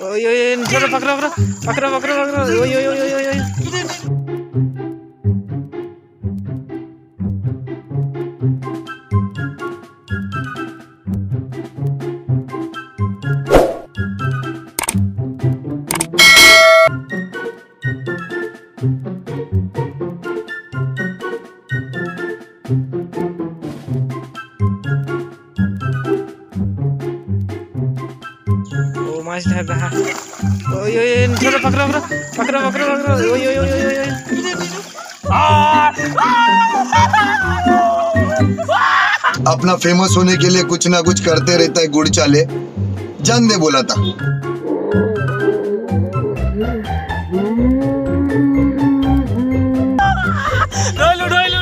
ओय ओय चलो पकड़ो पकड़ो पकड़ो पकड़ो पकड़ो ओय ओय ओय ओय ओय ओ माछ धर रहा ओय ओय चलो पकड़ो पकड़ो पकड़ो पकड़ो पकड़ो ओय ओय ओय ओय अपना फेमस होने के लिए कुछ ना कुछ करते रहता है गुड़ चाले। जान दे बोला था। ढोलू ढोलू